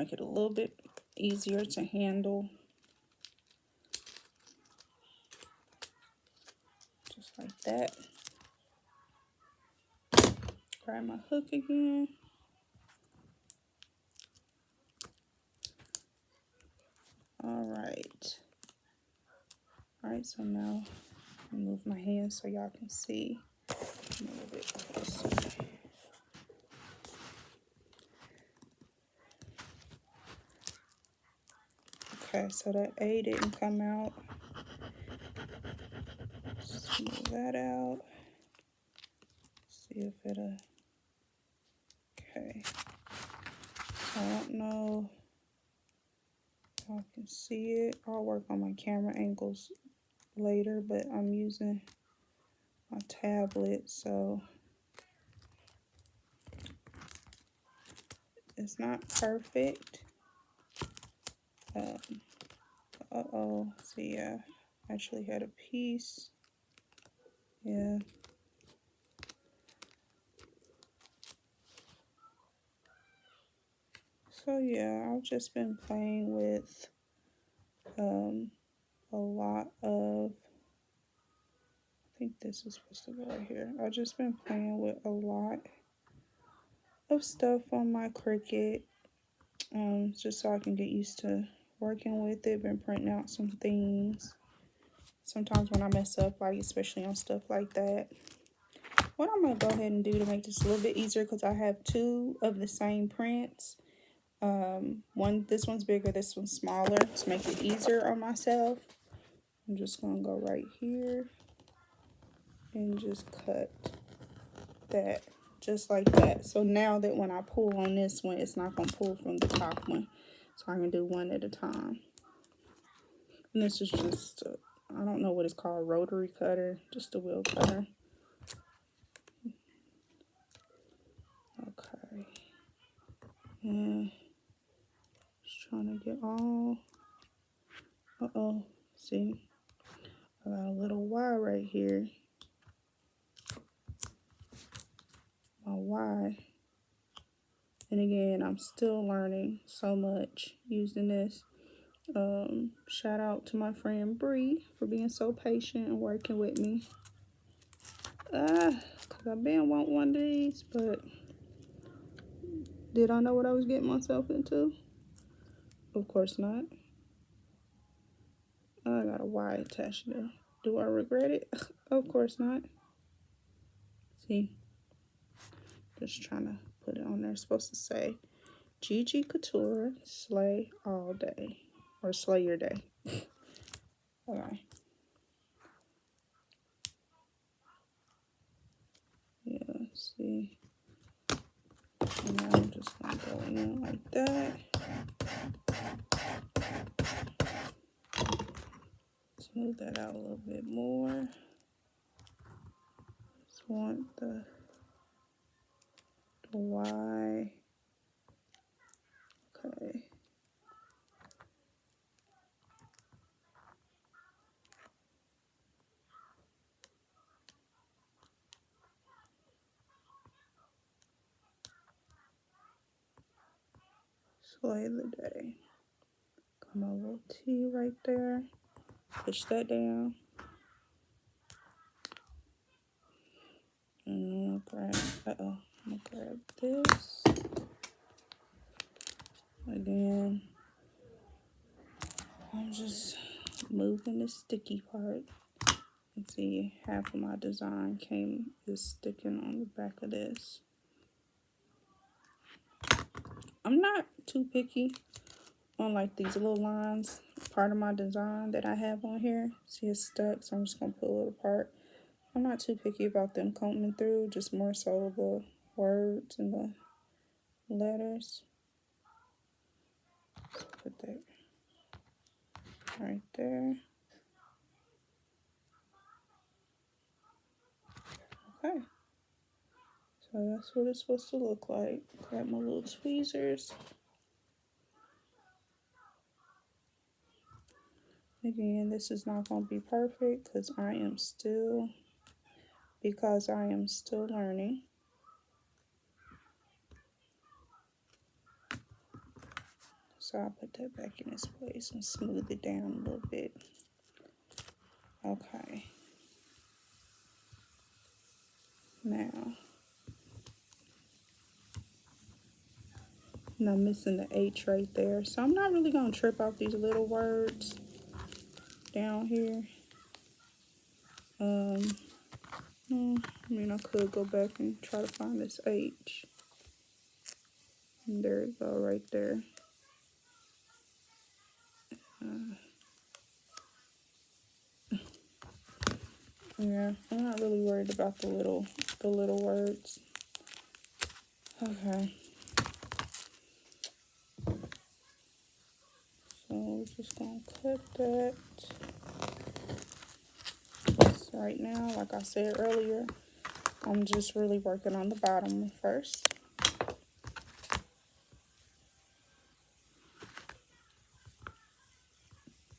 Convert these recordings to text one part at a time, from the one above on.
make it a little bit easier to handle. Just like that. Grab my hook again. Alright. Alright, so now I move my hand so y'all can see a little bit closer. Okay, so that A didn't come out. Smooth that out. See if it'll. Okay. I don't know if y'all can see it. I'll work on my camera angles later, but I'm using my tablet, so it's not perfect. See, yeah, I actually had a piece. Yeah. So yeah, I've just been playing with a lot of, I think this is supposed to go right here. I've just been playing with a lot of stuff on my Cricut, just so I can get used to working with it. Been printing out some things. Sometimes when I mess up, like especially on stuff like that. What I'm gonna go ahead and do to make this a little bit easier, because I have two of the same prints. This one's bigger, this one's smaller, to make it easier on myself. I'm just gonna go right here and just cut that just like that. So now that when I pull on this one, it's not gonna pull from the top one, so I can do one at a time. And this is just I don't know what it's called, rotary cutter, just a wheel cutter. Okay, and just trying to get all, see, I got a little Y right here, my Y. And again, I'm still learning so much using this. Shout out to my friend Bree for being so patient and working with me. Cause I've been wanting one of these, but did I know what I was getting myself into? Of course not. I got a Y attached there. Do I regret it? Of course not. See, just trying to put it on there. It's supposed to say Gigi Couture, slay all day, or slay your day. Okay. Yeah, see. And now I'm just gonna go in like that. Smooth that out a little bit more. Just want the Y. Okay. Slay the day. Got my little T right there. Push that down. And grab, I'm gonna grab this. Again, I'm just moving the sticky part. You can see half of my design is sticking on the back of this. I'm not too picky on like these little lines, part of my design that I have on here. See, it's stuck, so I'm just gonna pull it apart. I'm not too picky about them coming through, just more so the words and the letters. Let's put that right there. Okay. So that's what it's supposed to look like. Grab my little tweezers. Again, this is not going to be perfect because I am still learning. So I'll put that back in its place and smooth it down a little bit. Okay. Now I'm missing the H right there. So I'm not really going to trip out these little words down here. I mean, I could go back and try to find this H. And there it go right there. Yeah, I'm not really worried about the little words. Okay. So we're just gonna cut that. So right now, like I said earlier, I'm just really working on the bottom first.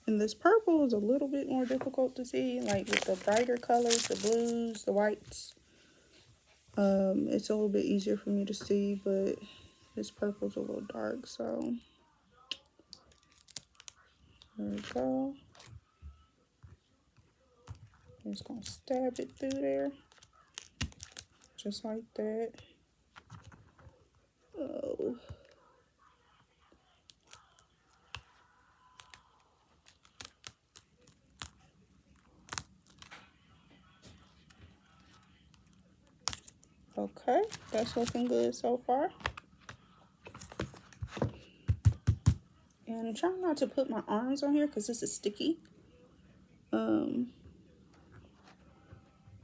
And this purple is a little bit more difficult to see, like with the brighter colors, the blues, the whites. It's a little bit easier for me to see, but this purple's a little dark, so there we go. I'm just gonna stab it through there, just like that. Oh. Okay, that's looking good so far. And I'm trying not to put my arms on here because this is sticky. Yeah,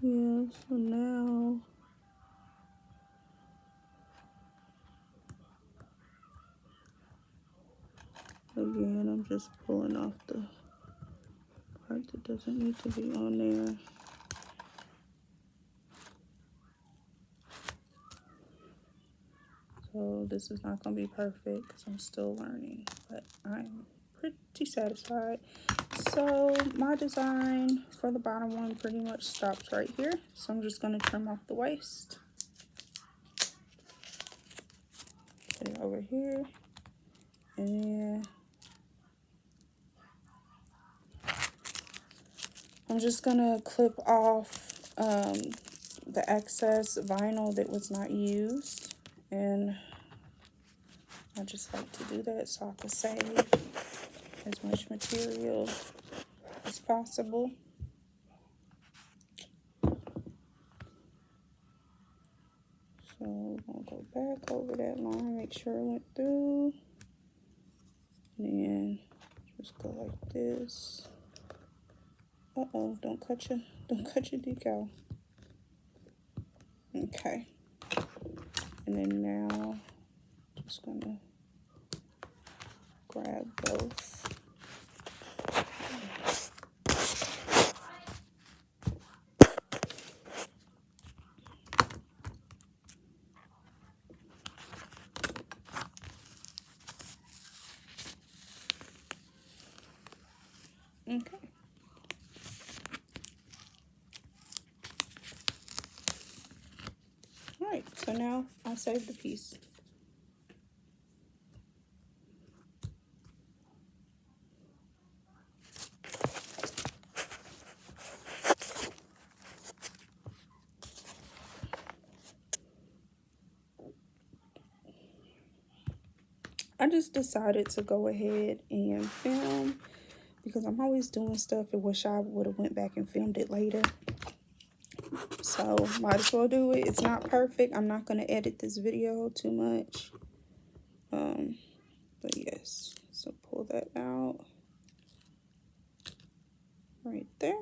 so now again, I'm just pulling off the part that doesn't need to be on there. So this is not going to be perfect because I'm still learning, but I'm pretty satisfied. So my design for the bottom one pretty much stops right here. So I'm just going to trim off the waist. Put it over here. And then I'm just going to clip off the excess vinyl that was not used. And I just like to do that so I can save as much material as possible. So we're gonna go back over that line, make sure it went through. And then just go like this. Uh-oh, don't cut your decal. Okay. And then now just gonna grab both. Okay. Alright, so now I'll save the piece. I just decided to go ahead and film because I'm always doing stuff and wish I would have went back and filmed it later. So might as well do it. It's not perfect. I'm not going to edit this video too much. But yes, so pull that out right there.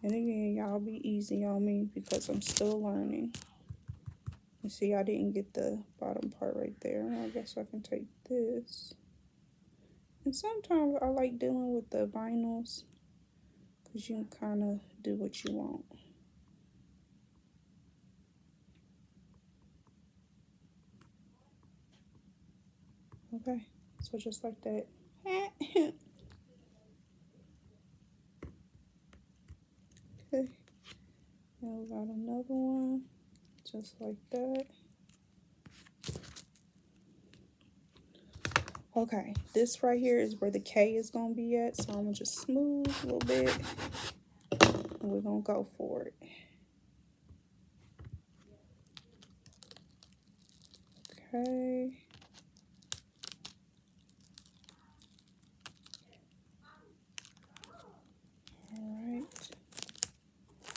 And again, y'all be easy on me because I'm still learning. You see, I didn't get the bottom part right there. I guess I can take this. And sometimes I like dealing with the vinyls because you can kind of do what you want. Okay, so just like that. Okay. And we got another one, just like that. Okay, this right here is where the K is gonna be at, so I'm gonna just smooth a little bit, and we're gonna go for it. Okay. All right.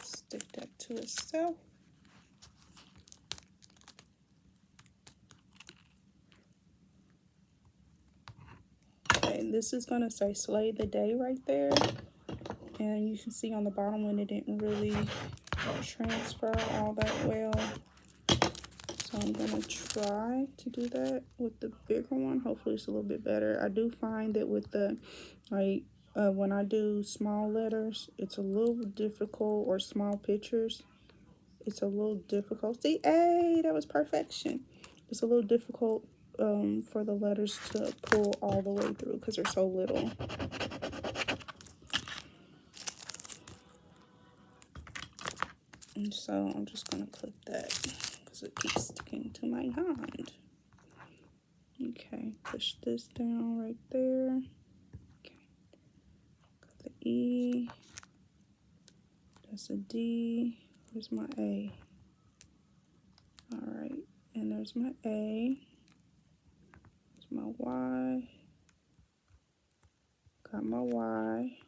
Stick that to itself. Okay, this is gonna say "Slay the Day" right there, and you can see on the bottom when it didn't really transfer all that well. So I'm gonna try to do that with the bigger one. Hopefully it's a little bit better. I do find that with the when I do small letters, it's a little difficult, or small pictures, it's a little difficult. See, hey, that was perfection. It's a little difficult for the letters to pull all the way through because they're so little. And so I'm just gonna clip that because it keeps sticking to my hand. Okay, push this down right there. Okay, got the E. That's a D. Where's my A? All right, and there's my A. There's my Y. Got my Y.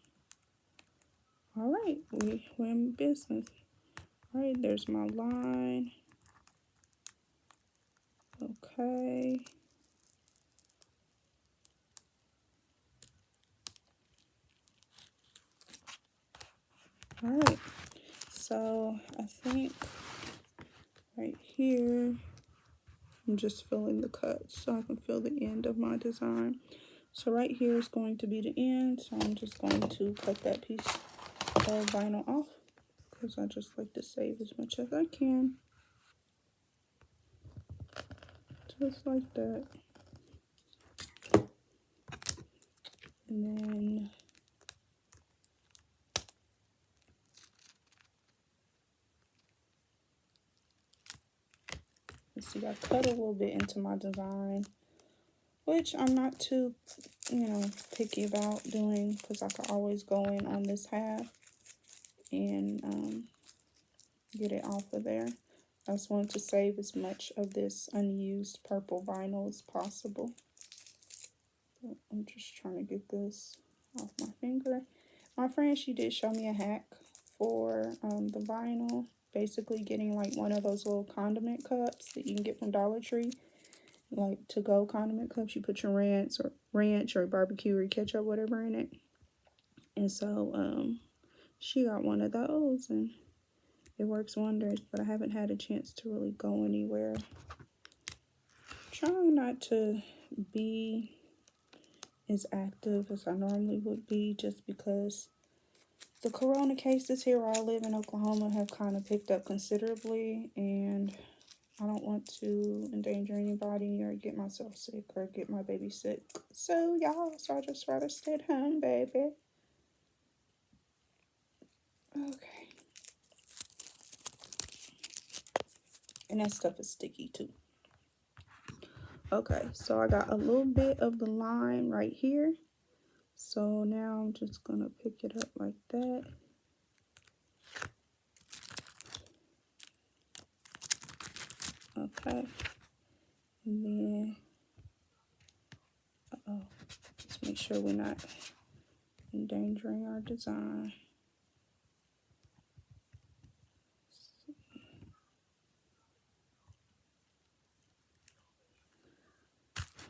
All right, we're in business. All right, there's my line. Okay. All right, so I think right here, I'm just filling the cuts so I can fill the end of my design. So right here is going to be the end, so I'm just going to cut that piece of vinyl off because I just like to save as much as I can. Just like that. And then let's see, I cut a little bit into my design, which I'm not too, picky about doing because I could always go in on this half and get it off of there. I just wanted to save as much of this unused purple vinyl as possible. But I'm just trying to get this off my finger. My friend, she did show me a hack for the vinyl. Basically getting like one of those little condiment cups that you can get from Dollar Tree. Like to-go condiment cups. You put your ranch or barbecue or ketchup, whatever in it. And so she got one of those and it works wonders, but I haven't had a chance to really go anywhere. Trying not to be as active as I normally would be just because the corona cases here where I live in Oklahoma have kind of picked up considerably, and I don't want to endanger anybody or get myself sick or get my baby sick. So I just rather stay at home, baby. Okay. And that stuff is sticky too. Okay, so I got a little bit of the line right here. So now I'm just gonna pick it up like that. Okay. And then, let's make sure we're not endangering our design.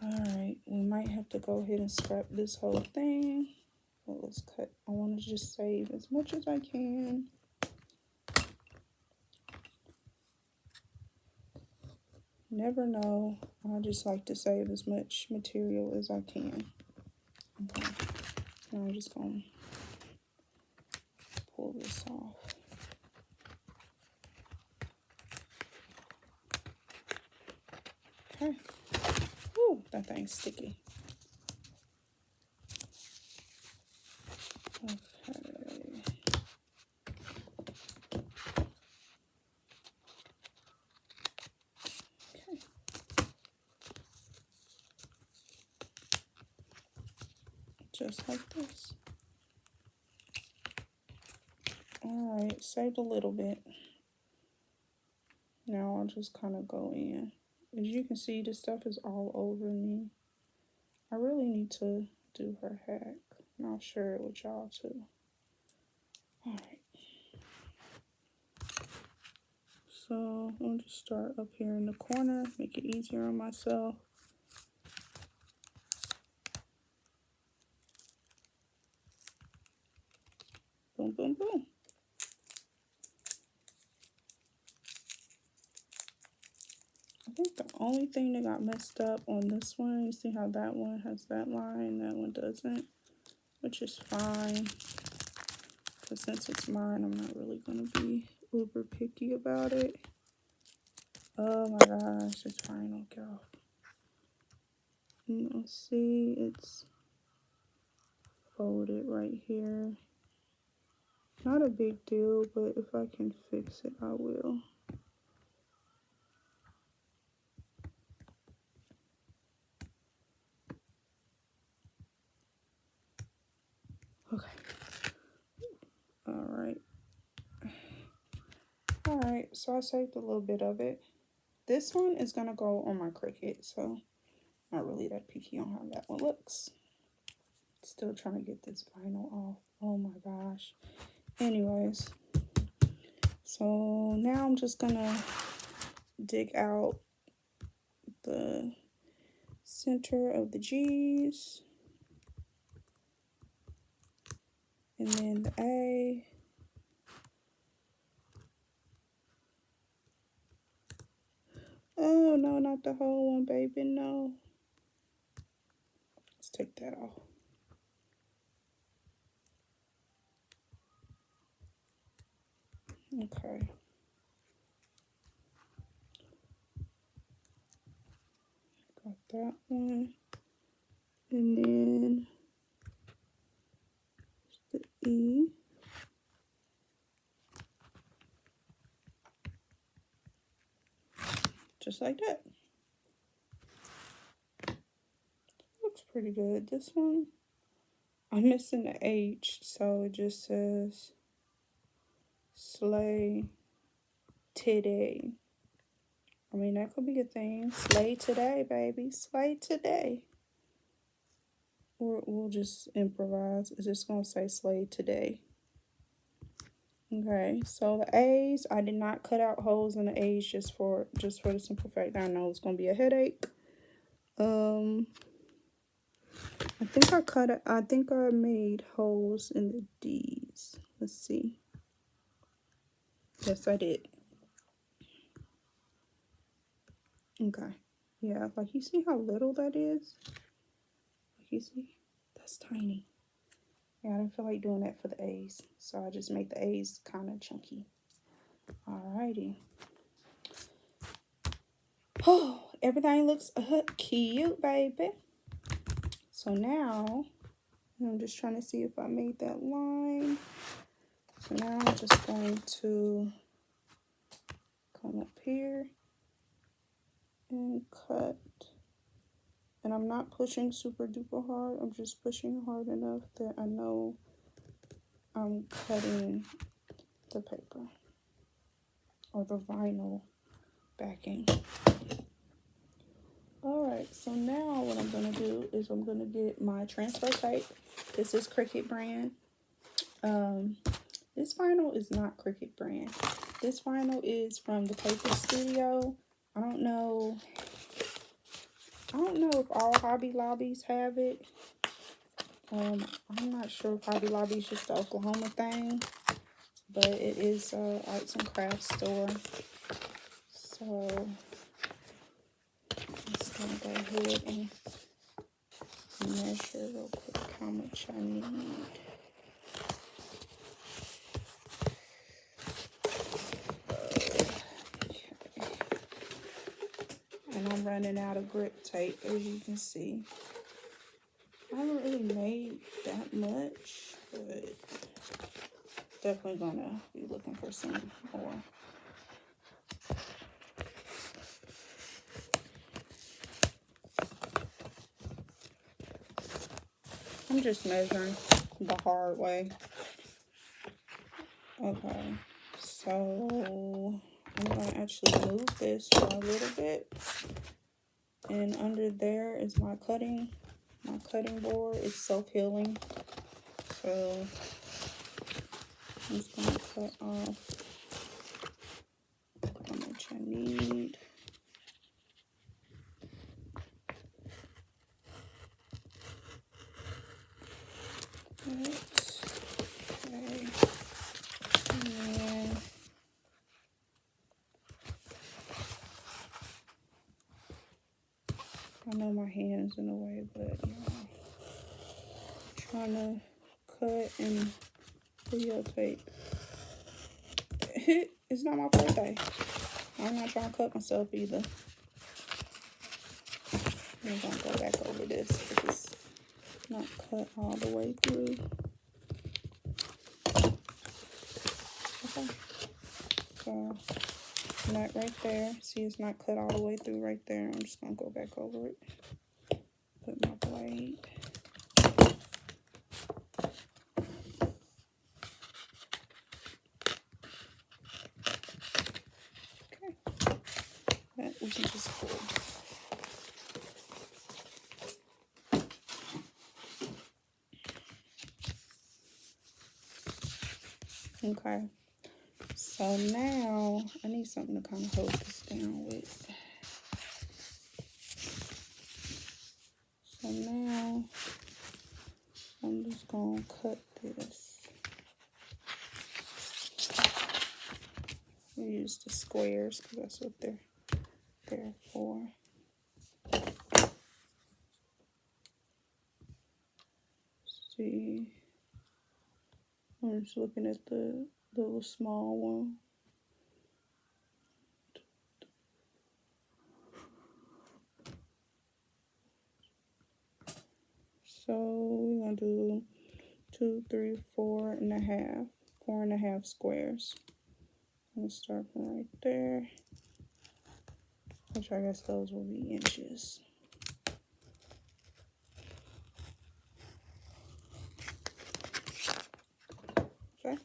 Alright, we might have to go ahead and scrap this whole thing. But let's cut. I want to just save as much as I can. Never know. I just like to save as much material as I can. Okay. So I'm just going to pull this off. Okay. Ooh, that thing's sticky. Okay. just like this. All right, saved a little bit. Now I'll just kind of go in. As you can see, this stuff is all over me. I really need to do her hack, and I'll share it with y'all too. All right. So I'll just start up here in the corner, make it easier on myself. Boom, boom, boom. I think the only thing that got messed up on this one, you see how that one has that line, that one doesn't, which is fine. But since it's mine, I'm not really going to be uber picky about it. Oh my gosh, it's fine. I'll get off. You'll see it's folded right here. Not a big deal, but if I can fix it, I will. Okay. All right, so I saved a little bit of it. This one is gonna go on my Cricut, so not really that picky on how that one looks. Still trying to get this vinyl off. Oh my gosh. Anyways, so now I'm just gonna dig out the center of the G's and then the A. Oh no, not the whole one, baby, no. Let's take that off. Okay. Got that one. And then the E. Just like that. Looks pretty good. This one, I'm missing the H, so it just says slay today. I mean, that could be a thing. Slay today, baby. Slay today. Or we'll just improvise. It's just going to say slay today. Okay, so the A's, I did not cut out holes in the A's just for the simple fact that I know it's going to be a headache. I think I made holes in the D's. Let's see. Yes, I did. Okay. Yeah, like you see how little that is? Like you see? That's tiny. Yeah, I didn't feel like doing that for the A's. So I just made the A's kind of chunky. Alrighty. Oh, everything looks cute, baby. So now, I'm just trying to see if I made that line. So now I'm just going to come up here and cut. And I'm not pushing super duper hard. I'm just pushing hard enough that I know I'm cutting the paper or the vinyl backing. Alright, so now what I'm going to do is I'm going to get my transfer tape. This is Cricut brand. This vinyl is not Cricut brand. This vinyl is from the Paper Studio. I don't know if all Hobby Lobbies have it. I'm not sure if Hobby Lobby is just the Oklahoma thing, but it is a arts and crafts store. So I'm just gonna go ahead and measure real quick how much I need. Okay. And I'm running out of grip tape, as you can see. I haven't really made that much, but definitely gonna be looking for some more. I'm just measuring the hard way. Okay, so I'm going to actually move this for a little bit. And under there is my cutting board. It's self-healing. So I'm just going to cut off how much I need. Right. Okay. And I know my hand's in the way, but you know, trying to cut and videotape. It's not my birthday. I'm not trying to cut myself either. I'm gonna go back over this because it's not cut all the way through. Okay. So that right there. See, it's not cut all the way through right there. I'm just gonna go back over it. Put my blade. Okay. That we can just pull. Okay. So now I need something to kind of hold this down with. So now I'm just gonna cut this. We use the squares because that's what they're there for. See, I'm just looking at the little small one. So we're gonna do 2, 3, 4.5, 4.5 squares. I'm gonna start from right there, which I guess those will be inches. Okay.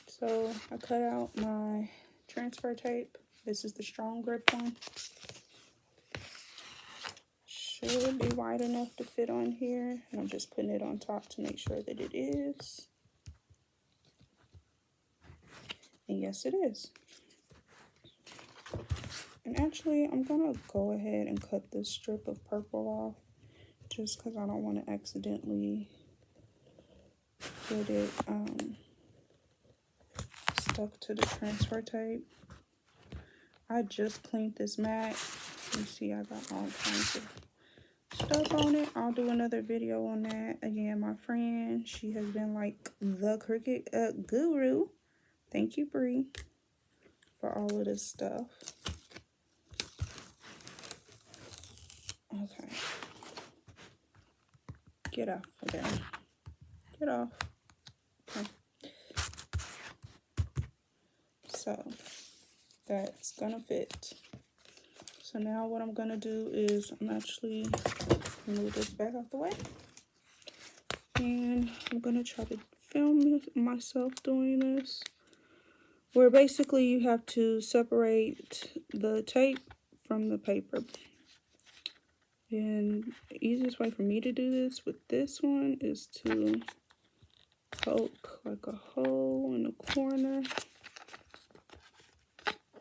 So I cut out my transfer tape. This is the strong grip one. Should be wide enough to fit on here. And I'm just putting it on top to make sure that it is. And yes, it is. And actually, I'm gonna go ahead and cut this strip of purple off just because I don't want to accidentally get it stuck to the transfer tape. I just cleaned this mat. You see, I got all kinds of stuff on it. I'll do another video on that. Again, my friend, she has been like the Cricut guru. Thank you, Bree, for all of this stuff. Okay. Get off of there. Get off. Okay. So that's gonna fit. So now what I'm gonna do is I'm actually move this back out the way. And I'm gonna try to film myself doing this. Where basically you have to separate the tape from the paper. And the easiest way for me to do this with this one is to poke like a hole in the corner.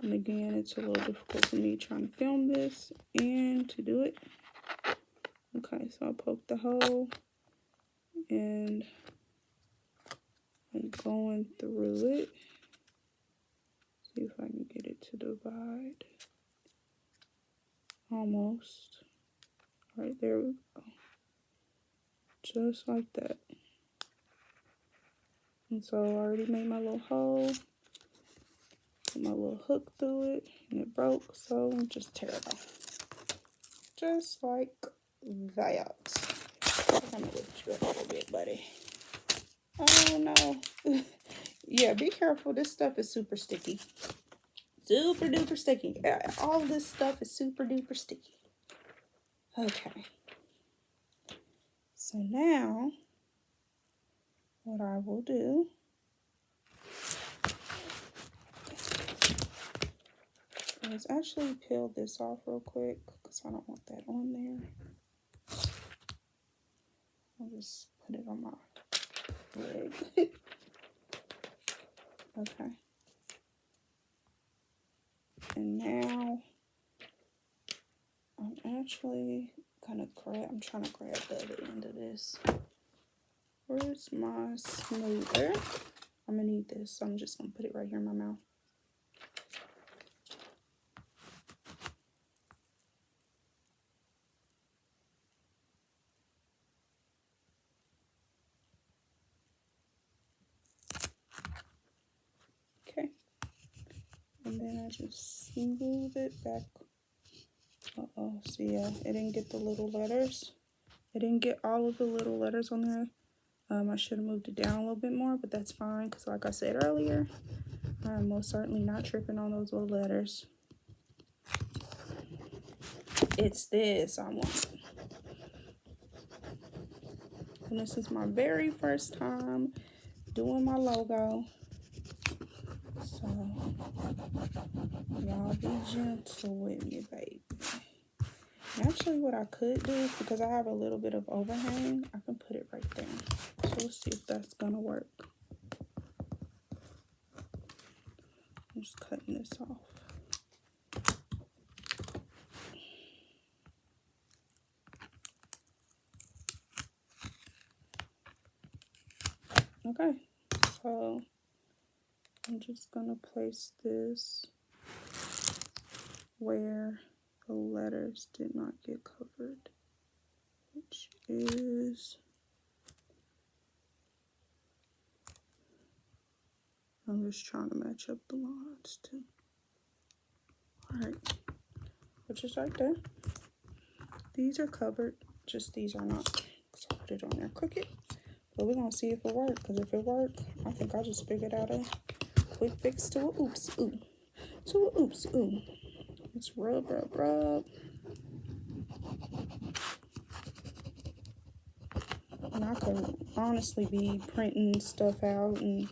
And again, it's a little difficult for me trying to film this and to do it. Okay, so I poke the hole and I'm going through it. See if I can get it to divide. Almost. Right, there we go. Just like that. And so I already made my little hole. Put my little hook through it. And it broke, so I'm just tear it off. Just like that. I'm gonna lift you up a little bit, buddy. Oh no. Yeah, be careful. This stuff is super sticky. Super duper sticky. All this stuff is super duper sticky. Okay. So now, what I will do is actually peel this off real quick because I don't want that on there. I'll just put it on my leg. Okay. And now I'm actually gonna I'm trying to grab the other end of this. Where's my smoother? I'm gonna need this, so I'm just gonna put it right here in my mouth. Okay. And then I just smooth it back. Uh-oh, see, yeah, it didn't get the little letters. It didn't get all of the little letters on there. I should have moved it down a little bit more, but that's fine, because like I said earlier, I'm most certainly not tripping on those little letters. It's this I want. And this is my very first time doing my logo. So, y'all be gentle with me, baby. Actually, what I could do, because I have a little bit of overhang, I can put it right there. So let's see if that's gonna work. I'm just cutting this off. Okay, so I'm just gonna place this where the letters did not get covered, which is, I'm just trying to match up the lines too. Alright, which is right there. These are covered, just these are not, because I put it on there Cricut. But we're gonna see if it works, because if it works, I think I just figured out a quick fix to a oops ooh. To a oops ooh. Let's rub, rub, rub. And I could honestly be printing stuff out and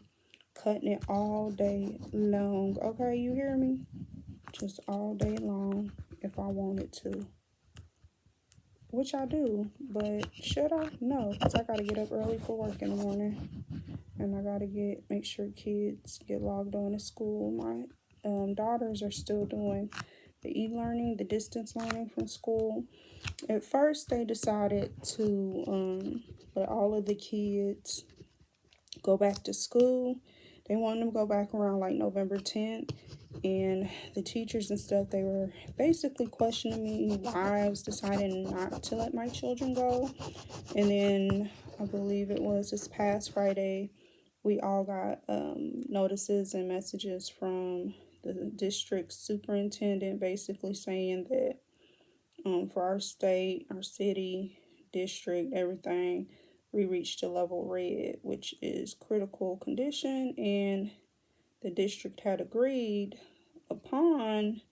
cutting it all day long. Okay, you hear me? Just all day long if I wanted to. Which I do, but should I? No, because I gotta get up early for work in the morning. And I gotta make sure kids get logged on to school. My daughters are still doing the e-learning, the distance learning from school. At first, they decided to let all of the kids go back to school. They wanted them to go back around like November 10th. And the teachers and stuff, they were basically questioning me why I was deciding not to let my children go. And then I believe it was this past Friday, we all got notices and messages from the district superintendent basically saying that for our state, our city, district, everything, we reached a level red, which is critical condition, and the district had agreed upon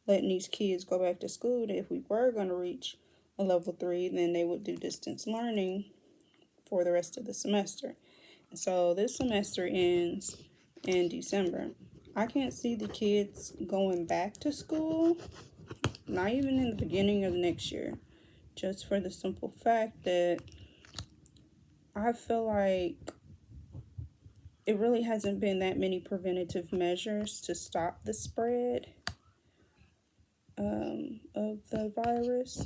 letting these kids go back to school that if we were going to reach a level 3, then they would do distance learning for the rest of the semester. And so this semester ends in December. I can't see the kids going back to school, not even in the beginning of next year, just for the simple fact that I feel like it really hasn't been that many preventative measures to stop the spread of the virus.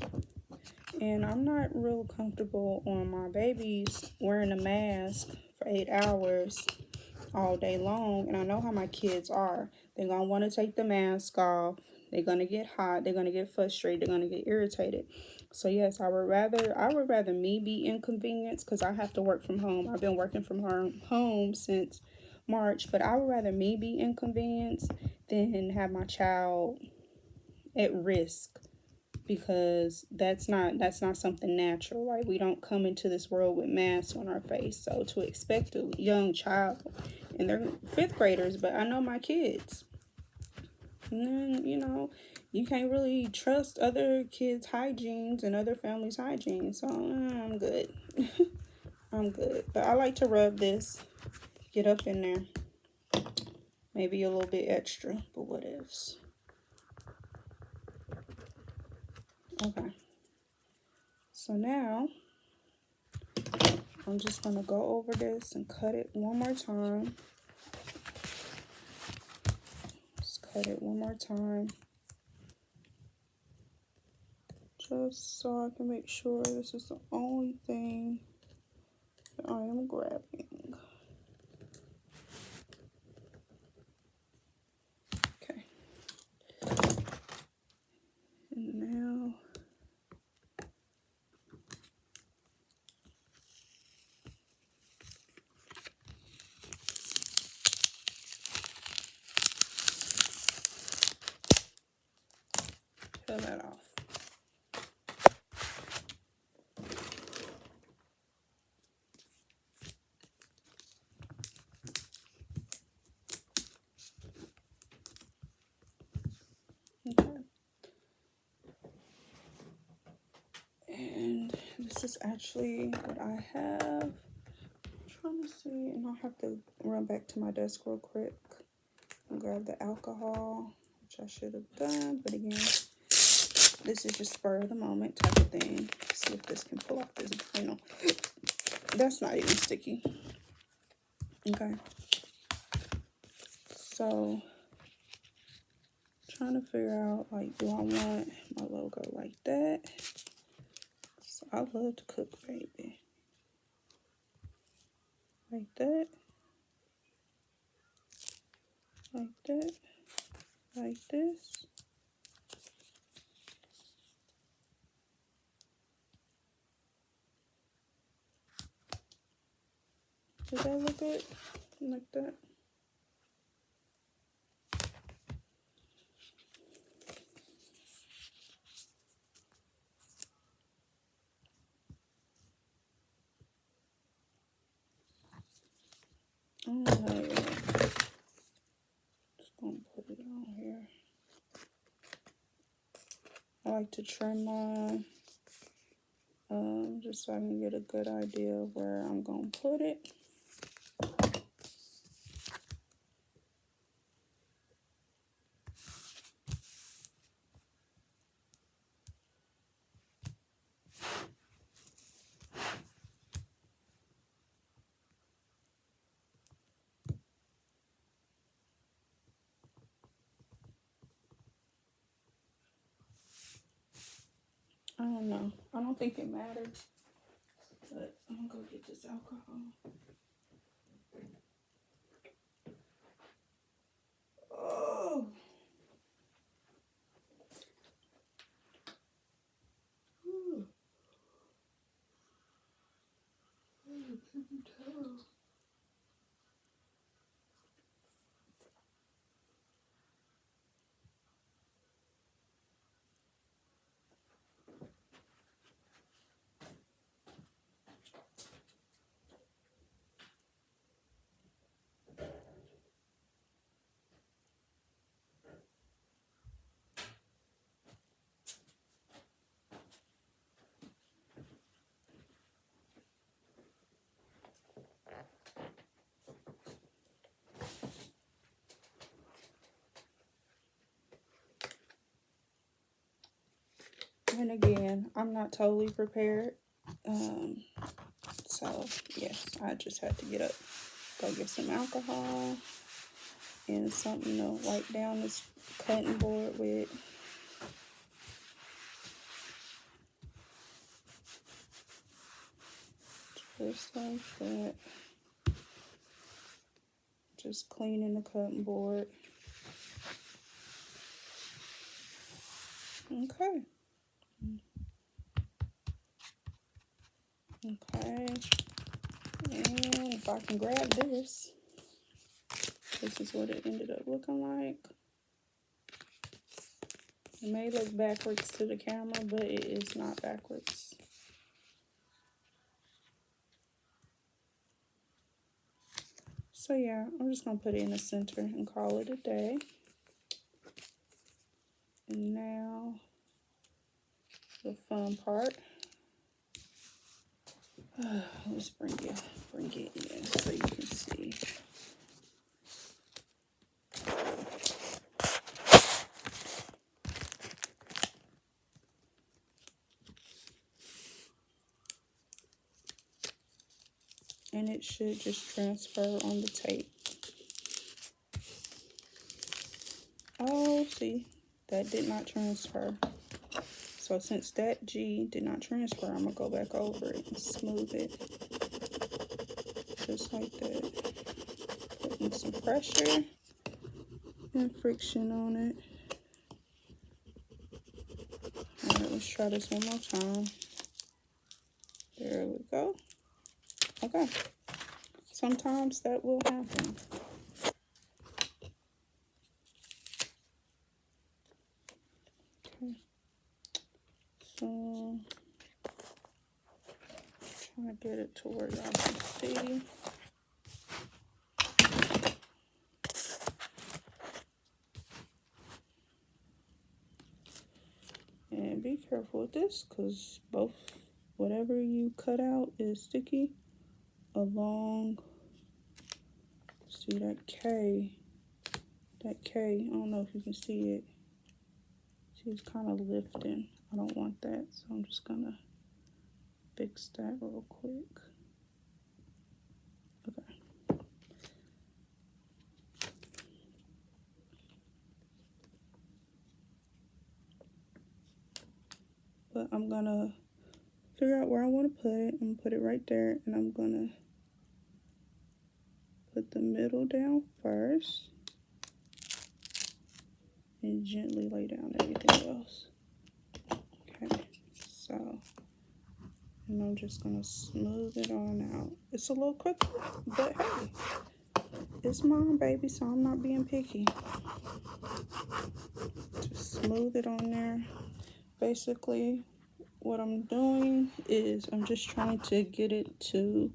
And I'm not real comfortable on my babies wearing a mask for 8 hours all day long. And I know how my kids are. They're going to want to take the mask off. They're going to get hot. They're going to get frustrated. They're going to get irritated. So yes, I would rather me be inconvenienced, because I have to work from home. I've been working from home since March, but I would rather me be inconvenienced than have my child at risk, because that's not something natural. Like, we don't come into this world with masks on our face. So to expect a young child, and they're 5th graders, but I know my kids, and then, you can't really trust other kids' hygienes and other families' hygiene. So I'm good. I'm good. But I like to rub this, get up in there. Maybe a little bit extra, but what ifs. Okay. So now I'm just going to go over this and cut it one more time. Just cut it one more time. Just so I can make sure this is the only thing that I am grabbing. Okay. And now peel that off. Okay. And this is actually what I have. I'm trying to see, and I'll have to run back to my desk real quick and grab the alcohol, which I should have done, but again, this is just spur of the moment type of thing. See if this can pull off this vinyl. That's not even sticky. Okay. So, trying to figure out, like, do I want my logo like that? So I love to cook, baby. Like that. Like that. Like this. Does that look good? Like that. Alright. Just gonna put it on here. I like to trim mine just so I can get a good idea of where I'm gonna put it. I don't know. I don't think it matters. But I'm gonna go get this alcohol. Oh. Ooh. Oh, tippy toe. And again, I'm not totally prepared. So, yes, I just had to get up, go get some alcohol and something to wipe down this cutting board with. Just like that. Just cleaning the cutting board. Okay. Okay. And if I can grab this, this is what it ended up looking like. It may look backwards to the camera, but it is not backwards. So yeah, I'm just going to put it in the center and call it a day. And now the fun part. Let's bring it in so you can see. And it should just transfer on the tape. Oh, see, that did not transfer. So since that G did not transfer, I'm gonna go back over it and smooth it. Just like that. Putting some pressure and friction on it. All right, let's try this one more time. There we go. Okay. Sometimes that will happen. Okay. So, trying to get it to where y'all can see. And be careful with this, because whatever you cut out is sticky along. See that K? That K, I don't know if you can see it. See, it's kind of lifting. I don't want that, so I'm just gonna fix that real quick. Okay. But I'm gonna figure out where I want to put it. I'm gonna put it right there, and I'm gonna put the middle down first and gently lay down everything else. Okay, so, and I'm just gonna smooth it on out. It's a little crooked, but hey, it's mine, baby, so I'm not being picky. Just smooth it on there. Basically, what I'm doing is I'm just trying to get it to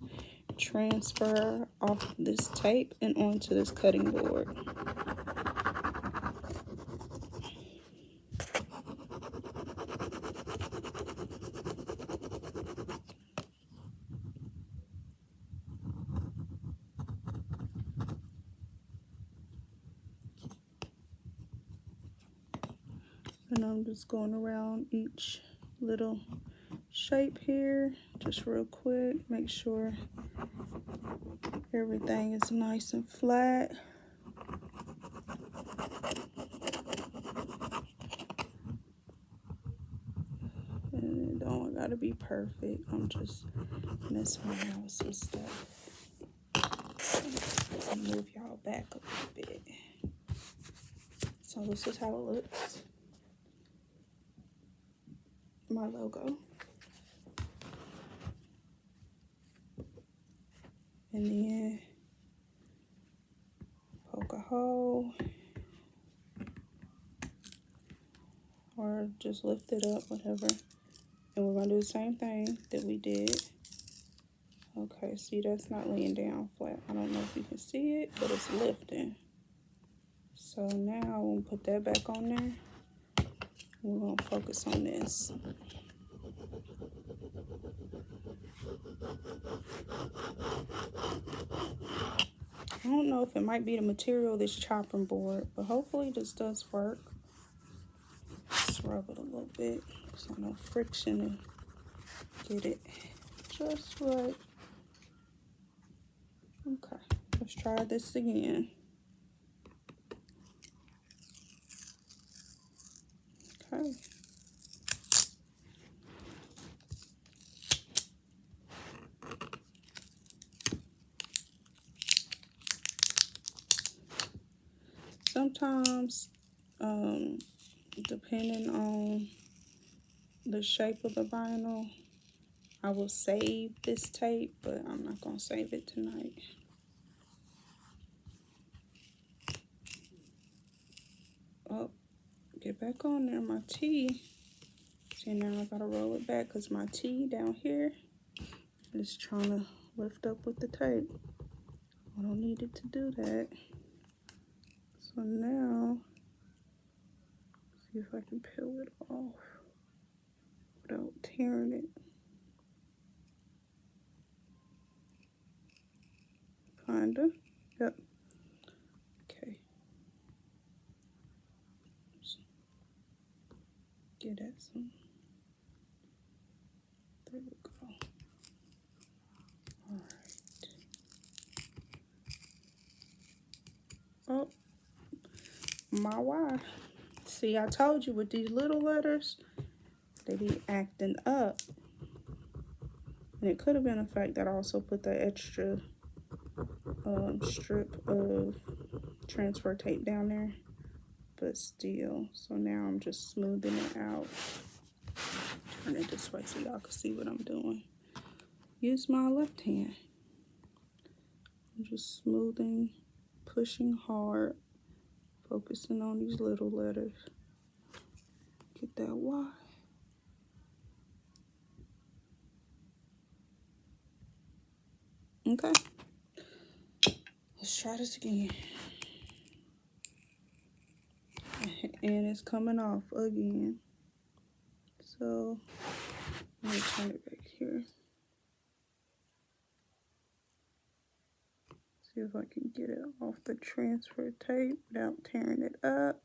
transfer off this tape and onto this cutting board. And I'm just going around each little shape here, just real quick. Make sure everything is nice and flat. And it don't gotta be perfect. I'm just messing around with some stuff. I'll move y'all back a little bit. So this is how it looks. My logo. And then poke a hole. Or just lift it up, whatever. And we're gonna do the same thing that we did. Okay, see, that's not laying down flat. I don't know if you can see it, but it's lifting. So now we'll put that back on there. We're gonna focus on this. I don't know if it might be the material of this chopping board, but hopefully this does work. Just rub it a little bit so no friction and get it just right. Okay, let's try this again. Okay. Sometimes, depending on the shape of the vinyl, I will save this tape, but I'm not gonna save it tonight. Oh, get back on there, my T. See, now I gotta roll it back because my T down here is trying to lift up with the tape. I don't need it to do that. So now, See if I can peel it off without tearing it. Kinda. Yep. Okay. Just get at some. There we go. All right. Oh, my why. See, I told you with these little letters, they be acting up. And it could have been the fact that I also put the extra strip of transfer tape down there, but still. So now I'm just smoothing it out. Turn it this way so y'all can see what I'm doing. Use my left hand. I'm just smoothing, pushing hard, focusing on these little letters. Get that Y. Okay. Let's try this again. And it's coming off again. So let me turn it back here. See if I can get it off the transfer tape without tearing it up.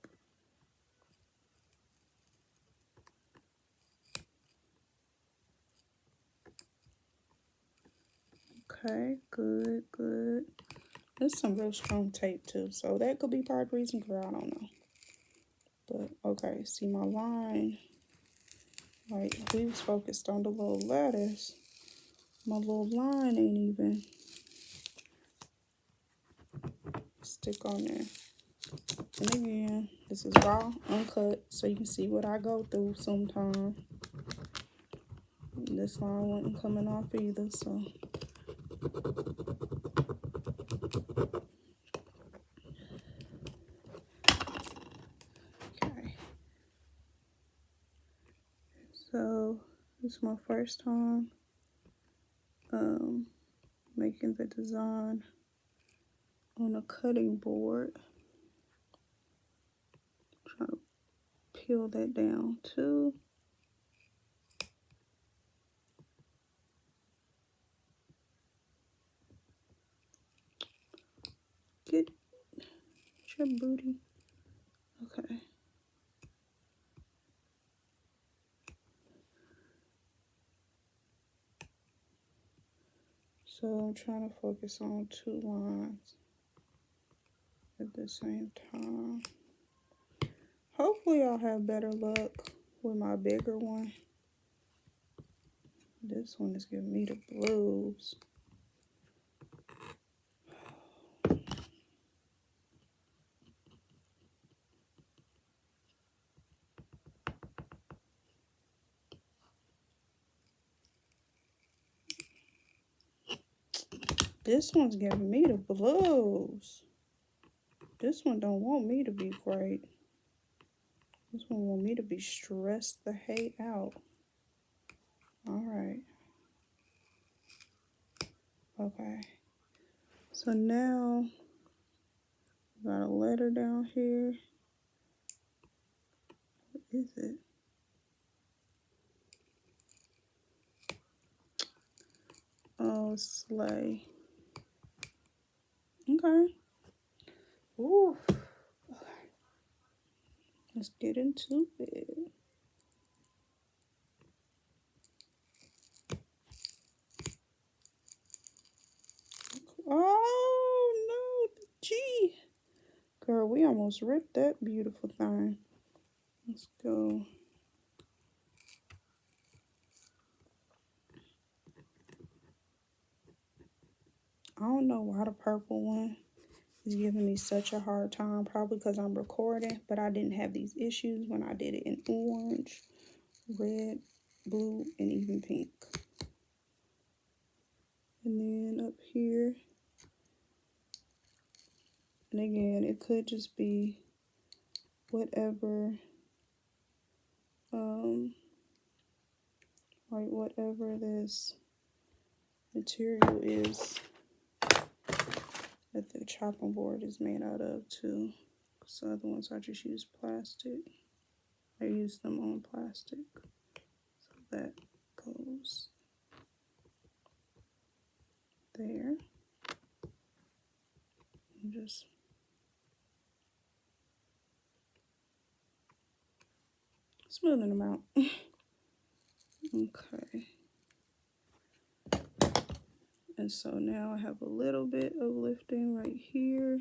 Okay, good, good. There's some real strong tape too, so that could be part of the reason, girl, I don't know. But okay, see my line, like we was focused on the little letters. My little line ain't even stick on there. And again, this is raw, uncut, so you can see what I go through sometimes. This line wasn't coming off either, so. Okay. So, this is my first time making the design on a cutting board. Trying to peel that down too. Get your booty. Okay. So I'm trying to focus on two lines at the same time. Hopefully I'll have better luck with my bigger one. This one is giving me the blues. This one's giving me the blues. This one don't want me to be great. This one want me to be stressed the hate out. All right. Okay. So now, got a letter down here. What is it? Oh, sleigh. Okay. Ooh. Okay. Let's get into it. Oh no, the G. Girl, we almost ripped that beautiful thing. Let's go. I don't know why the purple one is giving me such a hard time. Probably because I'm recording, but I didn't have these issues when I did it in orange, red, blue, and even pink. And then up here, and again, it could just be whatever, like whatever this material is that the chopping board is made out of too. Because the other ones I just use plastic. I use them on plastic. So that goes there. And just smoothing them out. Okay. And so now I have a little bit of lifting right here.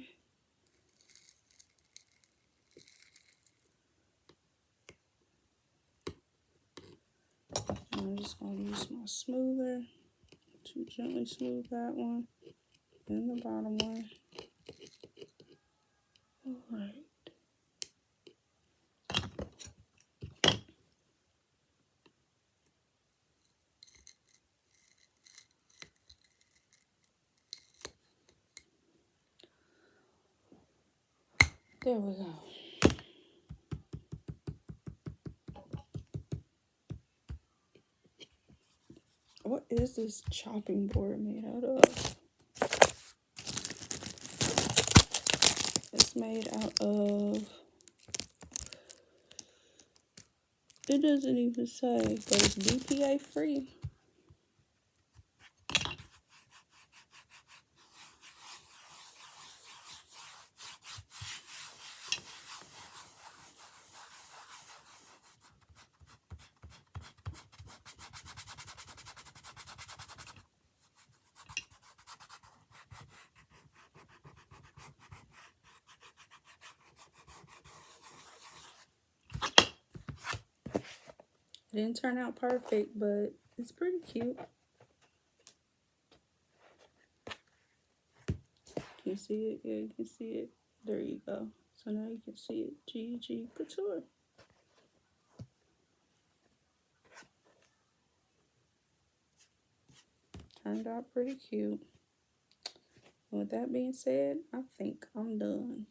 And I'm just going to use my smoother to gently smooth that one and the bottom one. All right. There we go. What is this chopping board made out of? It's made out of, it doesn't even say, but it's BPA free. It didn't turn out perfect, but it's pretty cute. Can you see it? Yeah, you can see it. There you go. So now you can see it. GG Couture. Turned out pretty cute. With that being said, I think I'm done.